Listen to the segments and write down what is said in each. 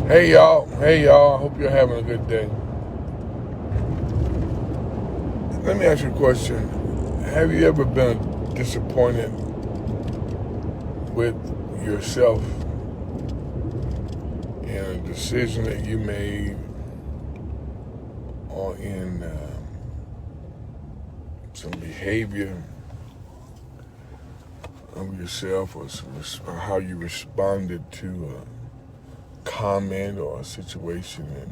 Hey y'all, I hope you're having a good day. Let me ask you a question. Have you ever been disappointed with yourself in a decision that you made or in some behavior of yourself or how you responded to a comment or a situation, and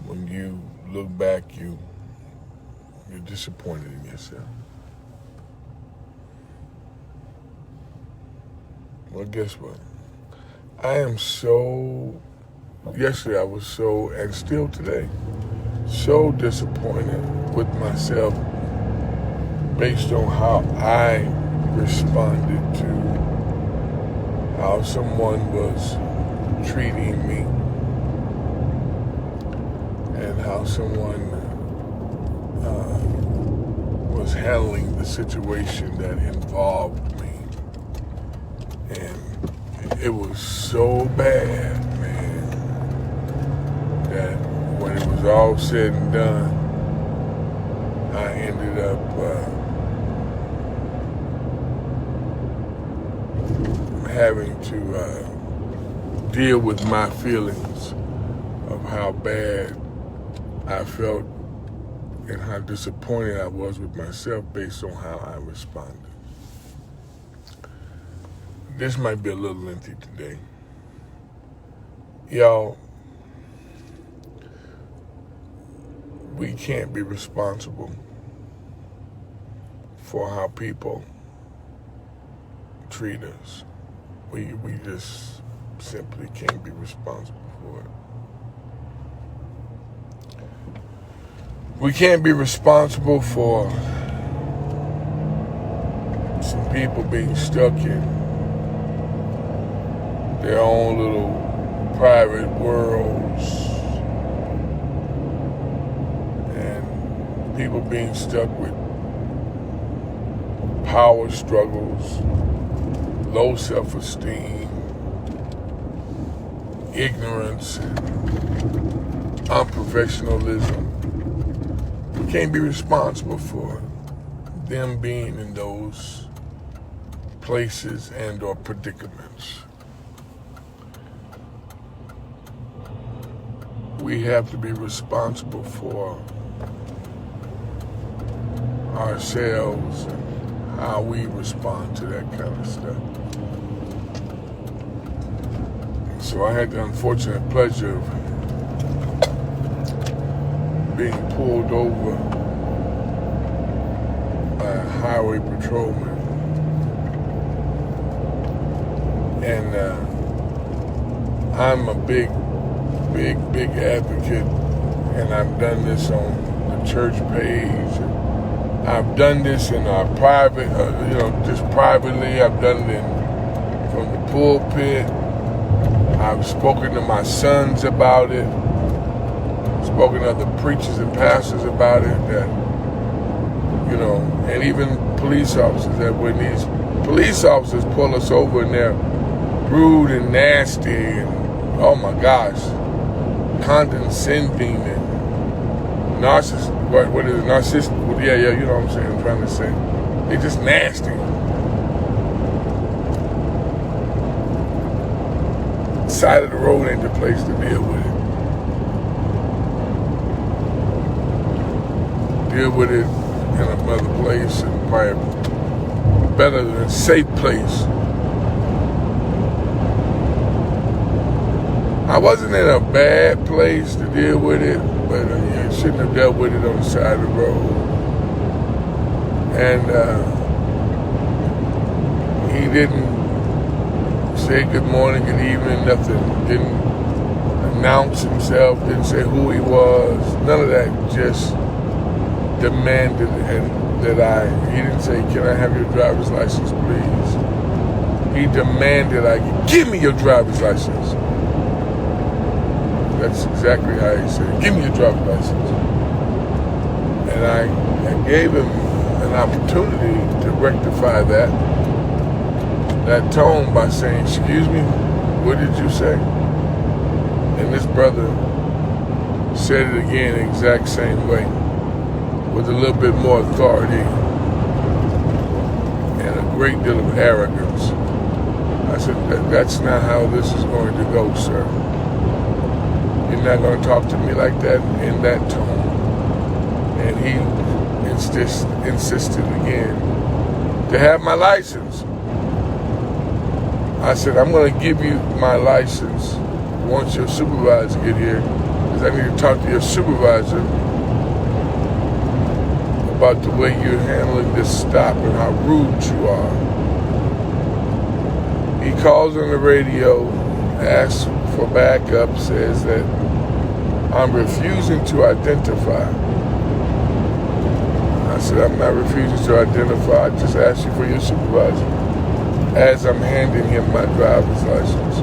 when you look back, you're disappointed in yourself? Well, guess what? Yesterday I was so, and still today, so disappointed with myself based on how I responded to how someone was treating me and how someone was handling the situation that involved me. And it was so bad, man, that when it was all said and done, I ended up having to deal with my feelings of how bad I felt and how disappointed I was with myself based on how I responded. This might be a little lengthy today. Y'all, we can't be responsible for how people treat us. We just simply can't be responsible for it. We can't be responsible for some people being stuck in their own little private worlds and people being stuck with power struggles, low self-esteem, ignorance, and unprofessionalism. We can't be responsible for them being in those places and or predicaments. We have to be responsible for ourselves and how we respond to that kind of stuff. So I had the unfortunate pleasure of being pulled over by a highway patrolman. And I'm a big advocate, and I've done this on the church page. I've done this in our private, just privately. I've done it from the pulpit. I've spoken to my sons about it. Spoken to other preachers and pastors about it. That, and even police officers. That when these police officers pull us over and they're rude and nasty and oh my gosh, condescending and narcissist. What is it? Narcissist? Yeah, you know what I'm saying. I'm trying to say they're just nasty. Side of the road ain't the place to deal with it. Deal with it in another place, and probably better than a safe place. I wasn't in a bad place to deal with it, but I shouldn't have dealt with it on the side of the road. And he didn't say good morning, good evening, nothing. Didn't announce himself, didn't say who he was, none of that. Just demanded he didn't say, can I have your driver's license, please? He demanded give me your driver's license. That's exactly how he said, give me your driver's license. And I gave him an opportunity to rectify that tone by saying, excuse me, what did you say? And this brother said it again the exact same way, with a little bit more authority and a great deal of arrogance. I said, that's not how this is going to go, sir. You're not going to talk to me like that in that tone. And he insisted again to have my license. I said, I'm going to give you my license once your supervisor get here, because I need to talk to your supervisor about the way you're handling this stop and how rude you are. He calls on the radio, asks for backup, says that I'm refusing to identify. I said, I'm not refusing to identify, I just asked you for your supervisor, as I'm handing him my driver's license.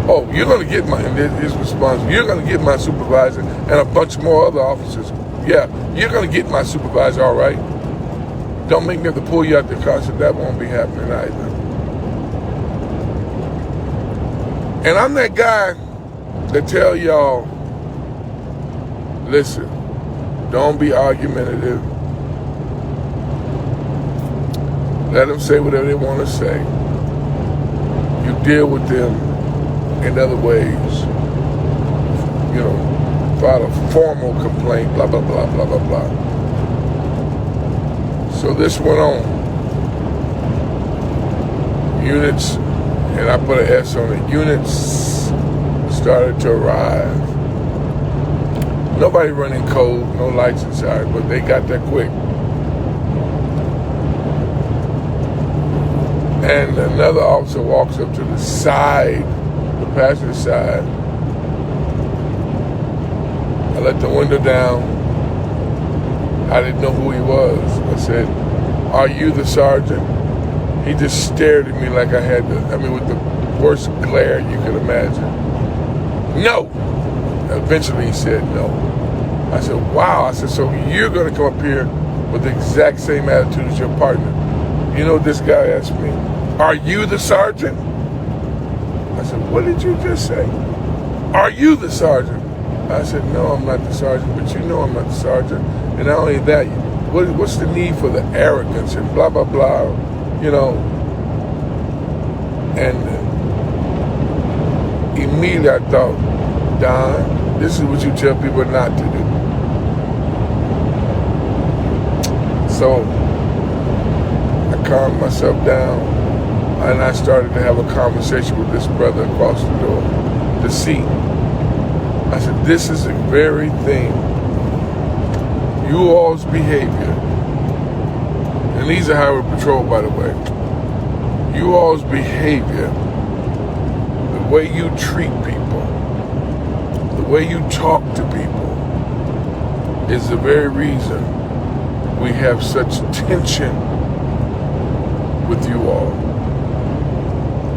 Oh, you're going to get my, and his response, you're going to get my supervisor and a bunch more other officers. Yeah, you're going to get my supervisor, all right? Don't make me have to pull you out the car. So that won't be happening either. And I'm that guy that tell y'all, listen, don't be argumentative. Let them say whatever they want to say. You deal with them in other ways. You know, file a formal complaint, blah, blah, blah, blah, blah, blah. So this went on. Units, and I put an S on it, units started to arrive. Nobody running code, no lights inside, but they got there quick. And another officer walks up to the side, the passenger side. I let the window down. I didn't know who he was. I said, are you the sergeant? He just stared at me like I had with the worst glare you could imagine. No. Eventually he said no. I said, wow. I said, so you're going to come up here with the exact same attitude as your partner. You know what this guy asked me? Are you the sergeant? I said, what did you just say? Are you the sergeant? I said, no, I'm not the sergeant, but you know I'm not the sergeant. And not only that, what's the need for the arrogance and blah, blah, blah, you know? And immediately I thought, Don, this is what you tell people not to do. So I calmed myself down, and I started to have a conversation with this brother across the door, the seat. I said, this is the very thing, you all's behavior, and these are highway patrol, by the way, you all's behavior, the way you treat people, the way you talk to people, is the very reason we have such tension with you all.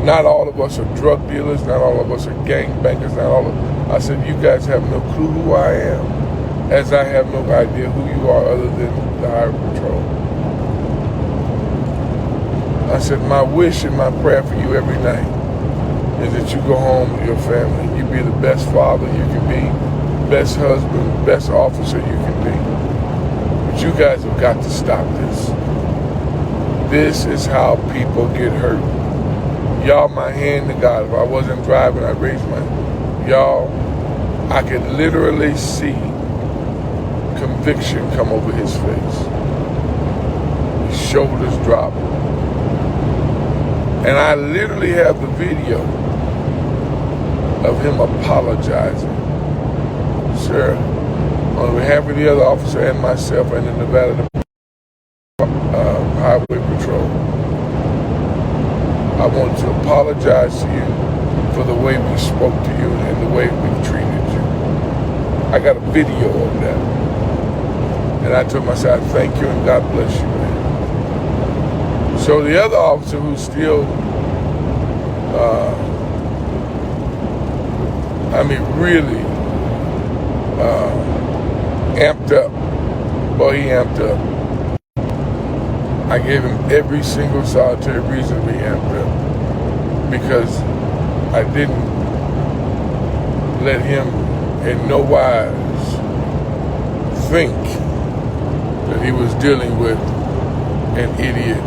Not all of us are drug dealers, not all of us are gangbangers, not all of I said, you guys have no clue who I am, as I have no idea who you are other than the Highway Patrol. I said, my wish and my prayer for you every night is that you go home with your family. You be the best father you can be, best husband, best officer you can be. But you guys have got to stop this. This is how people get hurt. Y'all, my hand to God. If I wasn't driving, I'd raise my hand. Y'all, I could literally see conviction come over his face. His shoulders drop. And I literally have the video of him apologizing. Sir, on behalf of the other officer and myself and the Nevada Highway Patrol, I want to apologize to you for the way we spoke to you and the way we treated you. I got a video of that. And I told myself, thank you and God bless you, man. So the other officer who's still, really amped up. Boy, he amped up. I gave him every single solitary reason to be amped up. Because I didn't let him in no wise think that he was dealing with an idiot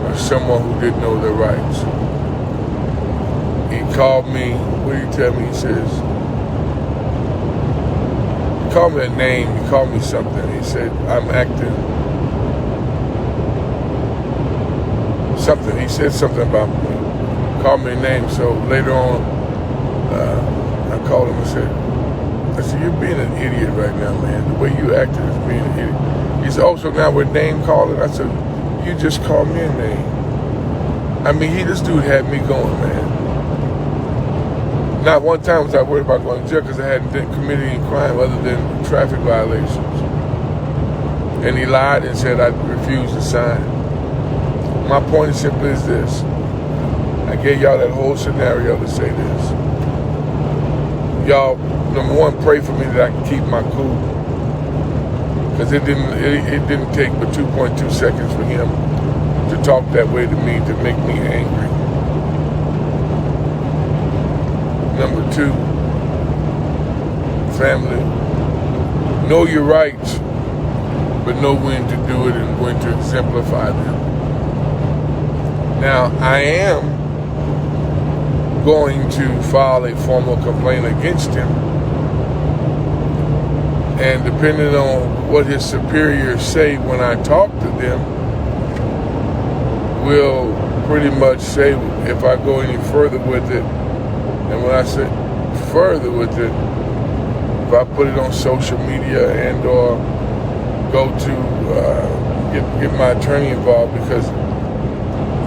or someone who didn't know their rights. He called me, what did he tell me? He says, he called me a name, he called me something. He said, I'm acting something. He said something about me, called me a name. So later on, I called him and said, you're being an idiot right now, man. The way you acted is being an idiot. He said, oh, so now we're name calling? I said, you just called me a name. I mean, this dude had me going, man. Not one time was I worried about going to jail because I hadn't committed any crime other than traffic violations. And he lied and said I refused to sign. My point is simply is this. I gave y'all that whole scenario to say this. Y'all, number one, pray for me that I can keep my cool. Because it didn't take but 2.2 seconds for him to talk that way to me, to make me angry. Number two, family, know your rights, but know when to do it and when to exemplify them. Now, I am going to file a formal complaint against him, and depending on what his superiors say when I talk to them, will pretty much say if I go any further with it. And when I say further with it, if I put it on social media and or go to get my attorney involved, because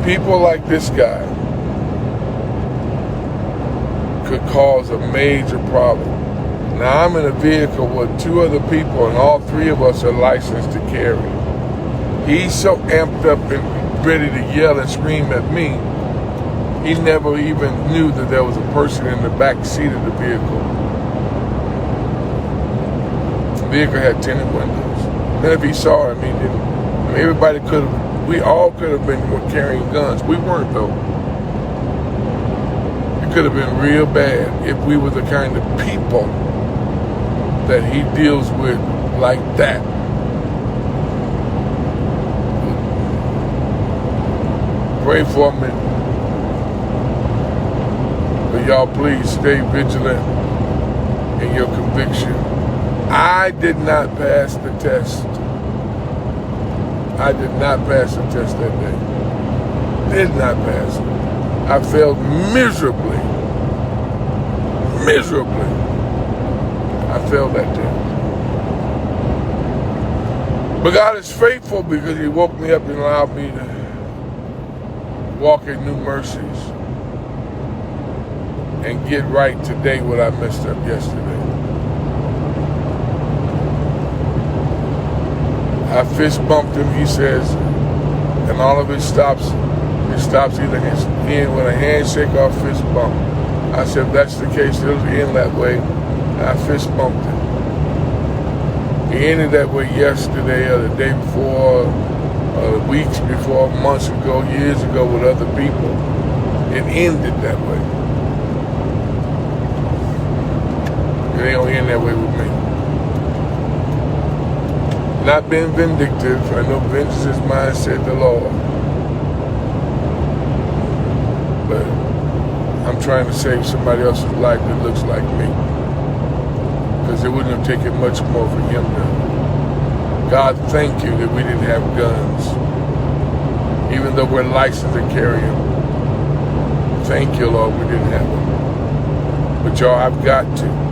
people like this guy could cause a major problem. Now, I'm in a vehicle with two other people, and all three of us are licensed to carry. He's so amped up and ready to yell and scream at me, he never even knew that there was a person in the back seat of the vehicle. The vehicle had tinted windows. And if he saw him, he didn't. I mean, everybody could have, we all could have been carrying guns. We weren't, though. It could have been real bad if we were the kind of people that he deals with like that. Pray for me. But y'all, please stay vigilant in your conviction. I did not pass the test. I did not pass the test that day. Did not pass it. I failed miserably. Miserably. I failed that test. But God is faithful because he woke me up and allowed me to walk in new mercies and get right today what I messed up yesterday. I fist bumped him, he says, and all of it stops either end with a handshake or a fist bump. I said, if that's the case, it'll end that way. And I fist bumped him. It ended that way yesterday or the day before, weeks before, months ago, years ago with other people. It ended that way. It ain't gonna end that way with me. Not being vindictive, I know vengeance is mine, said the Lord. But I'm trying to save somebody else's life that looks like me. Because it wouldn't have taken much more for him to. God, thank you that we didn't have guns. Even though we're licensed to carry them. Thank you, Lord, we didn't have them. But y'all, I've got to.